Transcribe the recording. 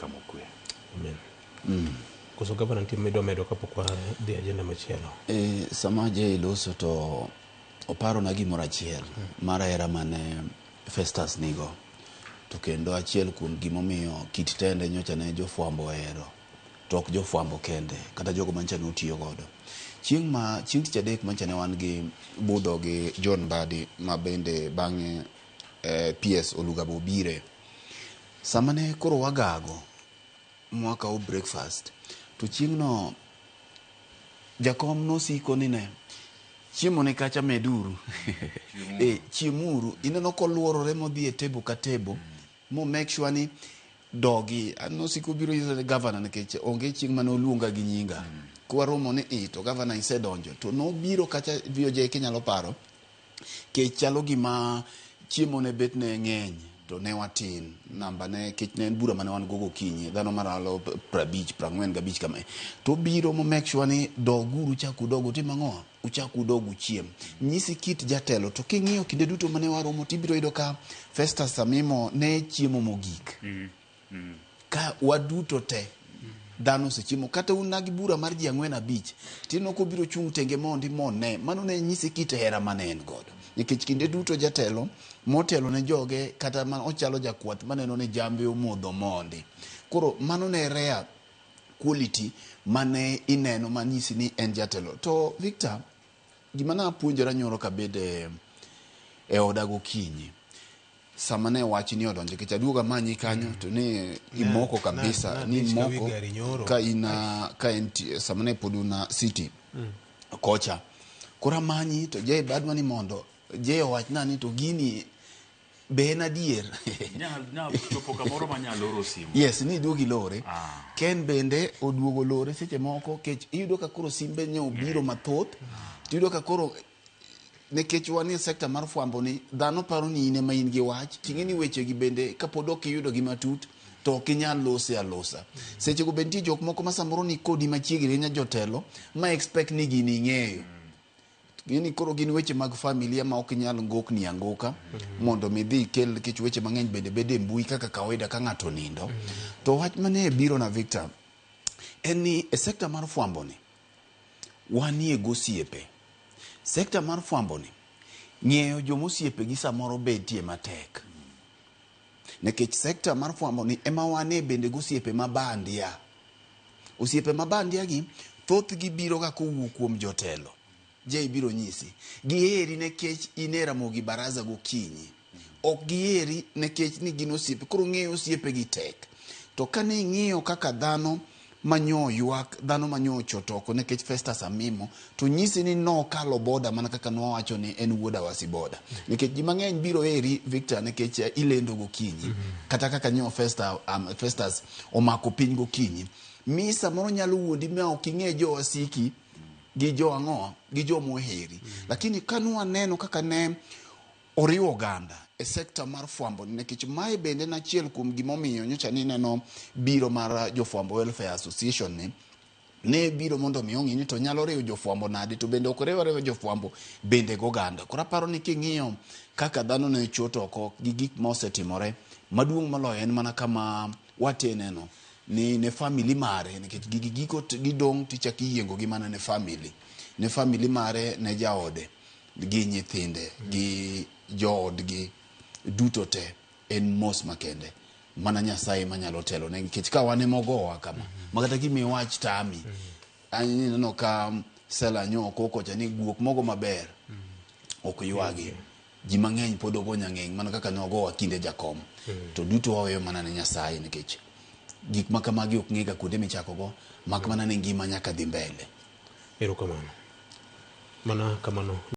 kama okwe. Amen. Koso gavana nitie medo kapok wadhi ajenda machielo. Sama je iloso to oparo na gimoro achiel mar hera mane Festus nigo. To kendo achiel kuom gimomiyo kit tende nyocha ne jofwambo hero. To ok jofwambo kende, kata jogo mancha ne otiyo godo. Chieng' tich adek mancha ne wan gi budho gi John Mbadi ma bende bang'e PS Olugabo bire. Sama ne koro wagago mwaka o breakfast to chieng' no jakom nosiko ni ne chiemo ne kacha meduru chiemuru ineno koluorore modhi e table ka table mo make sure ni dogi nosiko biro yiso ne governor nikech onge chieng' mane oluonga gi nyinga kwa romo ni to governor isedonjo to no biro kacha VOJ kinyalo paro ke chalo gima chiemo ne bet ne ng'eny to ne watin namba ne kech ne bura mane wan gogo kinyi dhano maralo 45 kama to biro mo make sure ni doguru chakudogo timang'o uchakudogo chiem nyisi kit jatelo to king'iyo kinde duto mane waromo tibiro yudo ka Festus Samimo ne chiemo mogik ka waduto te dhano sechiemo kata unagi bura mar ji 4-5 tino ko biro chung tenge mondi monne mano ne nyisi kit hera mane en godo nikech kinde duto jatelo motelo ne joge kata man ochalo jakwath maneno ne jambe omodho mondi koro mano ne rare quality mane ineno manyisi ni en jatelo to Victor gima na puonjora nyoro kabede e odago kinyi sama ne wachi ni odonje kicha duoga manyi kanyo to ne imoko kabisa ni moko ka enti sama ne poduna city kocha kora manyi to je badwa ni mondo je wach nani to gini be na dier nyal chopo kamoro manyalo oro simu yes ni duogi lore ken bende oduogo lore seche moko kech iyudo ka koro simbe nyo biro mathoth tiyudo ka koro nekech wani sekta mar fwambo ni dhano paro ni ine ma in gi wach ting'eni weche gi bende kapod ok iyudo gi matut to ok inyal lose alosa seche go bende jok moko ma samoro ni kodi machiegni nya jotelo ma expect ni gini ng'eyo gini koro gin weche mag familia ma ok nyal ngok ni angoka mondo mi dhi kel kech weche mang'eny bende bede mbui kaka kawaida ka ng'ato nindo to wach mane biro na Victor en ni e sekta mar fwambo ni wanie gosiepe sekta mar fwambo ni ng'eyo jomosiepe gi samoro betie matek nekech sekta mar fwambo ni ema wane bende gosiepe mabandia osiepe mabandia gi thoth gi biro ga kowuok kuom jotelo je ibiro nyisi gieri nekech inera mogi baraza gokinyi ok gieri nekech ni gin osiepe koro ng'eyo osiepe gi tek to kane ing'iyo kaka dhano manyo ywak dhano manyo chotoko nekech Festus Samimo to nyisi ni no kalo boda mana kaka nowacho ni en wuoda wasiboda nekech ji mang'eny biro eri Victor nekech ilendo gokinyi kata kaka nyo Festus omako piny gokinyi misa moro nyalo wuondi ma ok ing'e jo wasiki gi jo ang'o gi jo moheri lakini kanwa neno kaka ne oriwo oganda e sekta mar fwambo nekech mae bende na chiel kuom gimomiyo nyocha ni neno biro mar jofwambo welfare association ne biro mondo mi ong'i ni to nyalo riwo jofwambo nade to bende ok riwo jofwambo bende goganda kora paro ni king'iyo kaka dhano ne choto oko gi gik ma osetimore maduong' moloyo en mana kama wateneno ni ne family mare nikech giko gidong tichaki yiengo gi mana ne family mare ne jaode gi nyithinde gi joodgi duto te en mos makende mana Nyasaye manyalo telo ne nikech ka wane mogowa kama makata kimi wach tami ani no ka sela nyo koko cha ni guok mogo maber ok ywagi ji mang'eny pod ogo nyang'eny mana kaka nogowa kinde jakom to duto waweyo mana ne Nyasaye nikech gik makamagi ok ng'ega kuonde michakogo mak mana ne ngima nyaka dhi mbele erokamano mana kamano